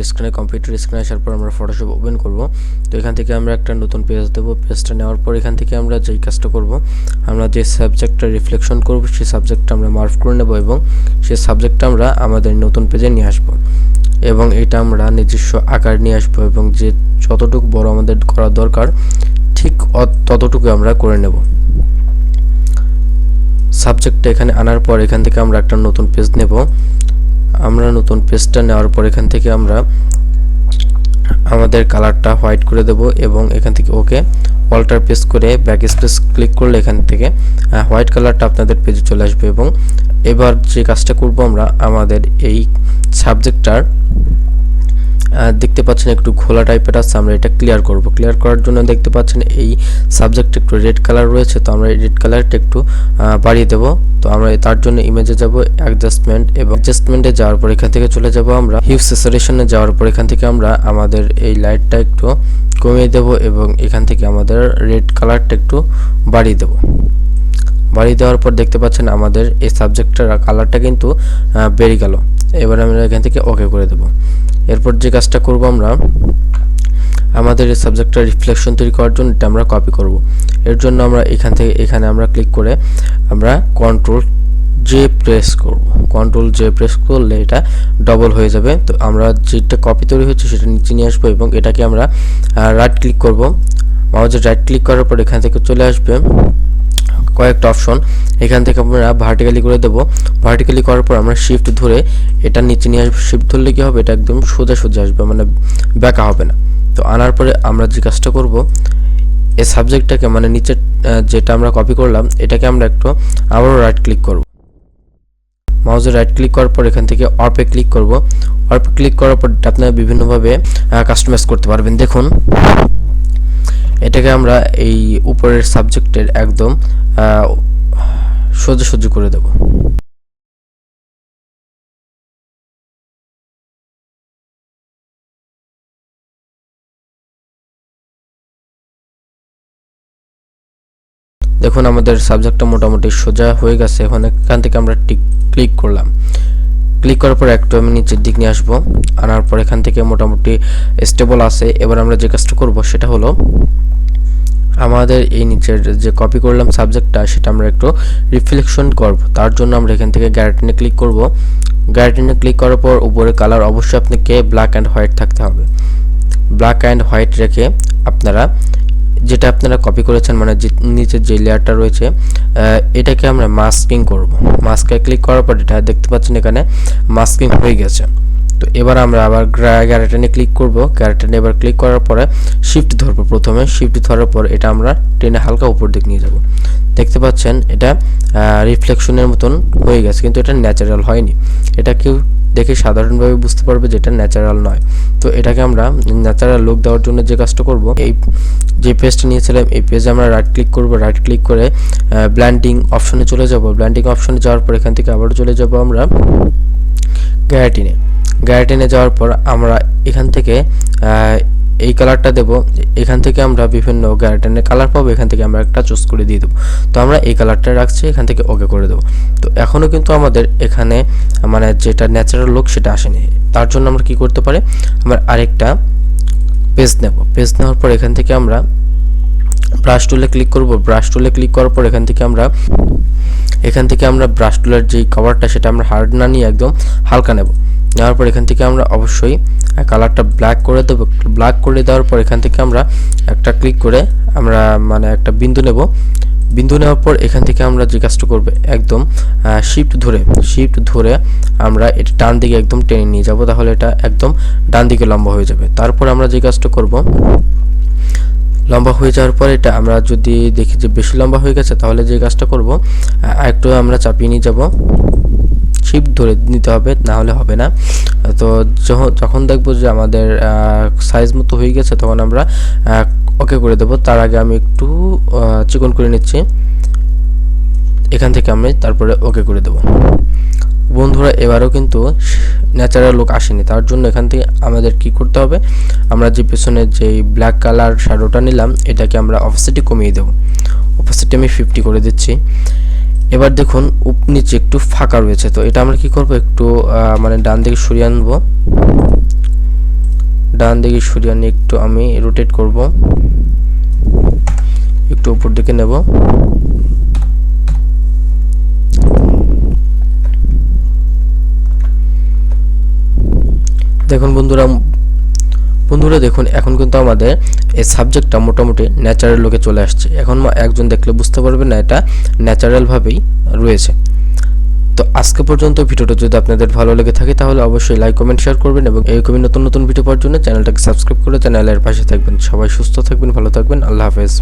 স্ক্রিনে কম্পিউটার স্ক্রিনে আসার পর আমরা ফটোশপ ওপেন করব। তো এখান থেকে আমরা একটা নতুন পেজ দেব। পেজটা নেওয়ার পর এখান থেকে আমরা যেই কাজটা করব, আমরা যে সাবজেক্টটা রিফ্লেকশন করব সেই সাবজেক্টটা আমরা মার্ক করে নেব এবং সেই সাবজেক্টটা আমরা আমাদের নতুন পেজে নিয়ে আসব এবং এটা আমরা নিজস্ব আকার নিয়ে আসব এবং যে যতটুকু বড় আমাদের করা দরকার ঠিক ততটুকু আমরা করে নেব। সাবজেক্টটা এখানে আনার পর এখান থেকে আমরা একটা নতুন পেজ নেব। আমরা নতুন পেজটা নেওয়ার পর এখান থেকে আমরা আমাদের কালারটা হোয়াইট করে দেব এবং এখান থেকে ওকে অল্টার প্রেস করে ব্যাক স্পেস ক্লিক করলে এখান থেকে হোয়াইট কালারটা আপনাদের পেজে চলে আসবে এবং এবার যে কাজটা করব আমরা আমাদের এই সাবজেক্টটার দেখতে পাচ্ছেন একটু ঘোলা টাইপের আছে, আমরা এটা ক্লিয়ার করব। ক্লিয়ার করার জন্য দেখতে পাচ্ছেন এই সাবজেক্টে একটু রেড কালার রয়েছে, তো আমরা এই রেড কালারটা একটু বাড়িয়ে দেব। তো আমরা তার জন্য ইমেজে যাব, অ্যাডজাস্টমেন্ট এবং অ্যাডজাস্টমেন্টে যাওয়ার পর এখান থেকে চলে যাব আমরা হিউ স্যাচুরেশনে। যাওয়ার পর এখান থেকে আমরা আমাদের এই লাইটটা একটু কমিয়ে দেব এবং এখান থেকে আমাদের রেড কালারটা একটু বাড়িয়ে দেব। বাড়িয়ে দেওয়ার পর দেখতে পাচ্ছেন আমাদের এই সাবজেক্টটার কালারটা কিন্তু বেরিয়ে গেল। এবার আমরা এখান থেকে ওকে করে দেব। এরপর যে কাজটা করব আমরা আমাদের এই সাবজেক্টটার রিফ্লেকশন তৈরি করার জন্য এটা আমরা কপি করব। এর জন্য আমরা এখান থেকে এখানে আমরা ক্লিক করে আমরা কন্ট্রোল জে প্রেস করব। কন্ট্রোল জে প্রেস করলে এটা ডবল হয়ে যাবে। তো আমরা যেটা কপি তৈরি হচ্ছে সেটা নিচে নিয়ে আসবো এবং এটাকে আমরা রাইট ক্লিক করব। মাউসে রাইট ক্লিক করার পর এখান থেকে চলে আসবে কয়েকটা অপশন, এখান থেকে আমরা ভার্টিক্যালি করে দেব। ভার্টিক্যালি করার পর আমরা শিফট ধরে এটা নিচে নিয়ে আসবো। শিফট ধরলে কি হবে, এটা একদম সোজা সোজা আসবে, মানে বেঁকা হবে না। তো আনার পরে আমরা যে কাজটা করব, এই সাবজেক্টটাকে মানে নিচে যেটা আমরা কপি করলাম এটাকে আমরা একটু আবারও রাইট ক্লিক করব। মাউসে রাইট ক্লিক করার পর এখান থেকে অর্পে ক্লিক করব। অর্পে ক্লিক করার পর আপনারা বিভিন্নভাবে কাস্টমাইজ করতে পারবেন। দেখুন এটাকে আমরা এই উপরের সাবজেক্টের একদম সোজাসুজি করে দেব। দেখুন আমাদের সাবজেক্টটা মোটামুটি সোজা হয়ে গেছে। এখন এখান থেকে আমরা ক্লিক করলাম। ক্লিক করার পর একটু আমি নিচের দিক নিয়ে আসবো। আনার পর এখান থেকে মোটামুটি স্টেবল আছে। এবার আমরা যে কাজটা করব সেটা হলো আমাদের এই নিচের যে কপি করলাম সাবজেক্টটা সেটা আমরা একটু রিফ্লেকশন করব। তার জন্য আমরা এখান থেকে গ্যারান্টিনে ক্লিক করব। গ্যারান্টিনে ক্লিক করার পর উপরে কালার অবশ্যই আপনাকে ব্ল্যাক অ্যান্ড হোয়াইট থাকতে হবে। ব্ল্যাক অ্যান্ড হোয়াইট রেখে আপনারা যেটা আপনারা কপি করেছেন মানে নিচের যে লেয়ারটা রয়েছে এটাকে আমরা মাস্কিং করব। মাস্কে ক্লিক করার পর এটা দেখতে পাচ্ছেন এখানে মাস্কিং হয়ে গেছে। তো এবার আমরা আবার গ্যারান্টিনে ক্লিক করব। গ্যারান্টিনে এবার ক্লিক করার পরে শিফট ধরবো। প্রথমে শিফট ধরার পর এটা আমরা টেনে হালকা উপর দিকে নিয়ে যাব। দেখতে পাচ্ছেন এটা রিফ্লেকশনের মতন হয়ে গেছে, কিন্তু এটা ন্যাচারাল হয়নি। এটা কেউ দেখে সাধারণভাবে বুঝতে পারবে যে এটা ন্যাচারাল নয়। তো এটাকে আমরা ন্যাচারাল লুক দেওয়ার জন্য যে কাজটা করব, এই যে পেজটা নিয়েছিলাম এই পেজে আমরা রাইট ক্লিক করব। রাইট ক্লিক করে ব্লেন্ডিং অপশনে চলে যাব। ব্লেন্ডিং অপশনে যাওয়ার পর এখান থেকে আবার চলে যাব আমরা গ্যারান্টিনে। গ্যারান্টিনে যাওয়ার পর আমরা এখান থেকে এই কালারটা দেব। এখান থেকে আমরা বিভিন্ন গ্যারান্টিনের কালার পাবো, এখান থেকে আমরা একটা চুজ করে দিয়ে দেবো। তো আমরা এই কালারটা রাখছি, এখান থেকে ওকে করে দেবো। তো এখনও কিন্তু আমাদের এখানে মানে যেটা ন্যাচারাল লুক সেটা আসেনি। তার জন্য আমরা কি করতে পারি, আমরা আরেকটা পেজ নেব। পেজ নেওয়ার পর এখান থেকে আমরা ব্রাশ টুলে ক্লিক করব। ব্রাশ টুলে ক্লিক করার পর এখান থেকে আমরা ব্রাশ টুলের যেই কভারটা সেটা আমরা হার্ড না নিয়ে একদম হালকা নেব। নেওয়ার পর এখান থেকে আমরা অবশ্যই কালারটা ব্ল্যাক করে দেবো। ব্ল্যাক করে দেওয়ার পর এখান থেকে আমরা একটা ক্লিক করে আমরা মানে একটা বিন্দু নেব। বিন্দু নেওয়ার পর এখান থেকে আমরা যে কাজটা করব, একদম শিফট ধরে আমরা এটা ডান দিকে একদম টেনে নিয়ে যাব। তাহলে এটা একদম ডান দিকে লম্বা হয়ে যাবে। তারপর আমরা যে কাজটা করব, লম্বা হয়ে যাওয়ার পর এটা আমরা যদি দেখি যে বেশি লম্বা হয়ে গেছে তাহলে যে কাজটা করব, একটু আমরা চাপিয়ে নিয়ে যাব। শিফট ধরে নিতে হবে, না হলে হবে না। তো যখন দেখবো যে আমাদের সাইজ মতো হয়ে গেছে তখন আমরা ওকে করে দেব। তার আগে আমি একটু চিকন করে নিচ্ছি। এখান থেকে আমি তারপরে ওকে করে দেব। বন্ধুরা এবারেও কিন্তু ন্যাচারাল লুক আসেনি। তার জন্য এখান থেকে আমাদের কি করতে হবে, আমরা যে পেছনে যে ব্ল্যাক কালার শ্যাডোটা নিলাম এটাকে আমরা অপসিটি কমিয়ে দেব। অপসিটি আমি 50 করে দিচ্ছি। এবার দেখুন নিচে একটু ফাঁকা রয়েছে, তো এটা আমরা কি করব, একটু মানে ডান দিকে সরিয়ে আনবো। ডান দিকে সরিয়ে নিয়ে একটু আমি রোটেট করব, একটু উপর দিকে নেব। দেখুন বন্ধুরা দেখুন এখন কিন্তু আমাদের এই সাবজেক্টটা মোটামুটি ন্যাচারাল লুকে চলে আসছে। এখন একজন দেখলে বুঝতে পারবে না এটা ন্যাচারাল ভাবেই রয়েছে। তো আজকে পর্যন্ত ভিডিওটা যদি আপনাদের ভালো লেগে থাকে তাহলে অবশ্যই লাইক কমেন্ট শেয়ার করবেন এবং এরকমই নতুন নতুন ভিডিও পাওয়ার জন্য চ্যানেলটাকে সাবস্ক্রাইব করে চ্যানেলের পাশে থাকবেন। সবাই সুস্থ থাকবেন, ভালো থাকবেন, আল্লাহ হাফেজ।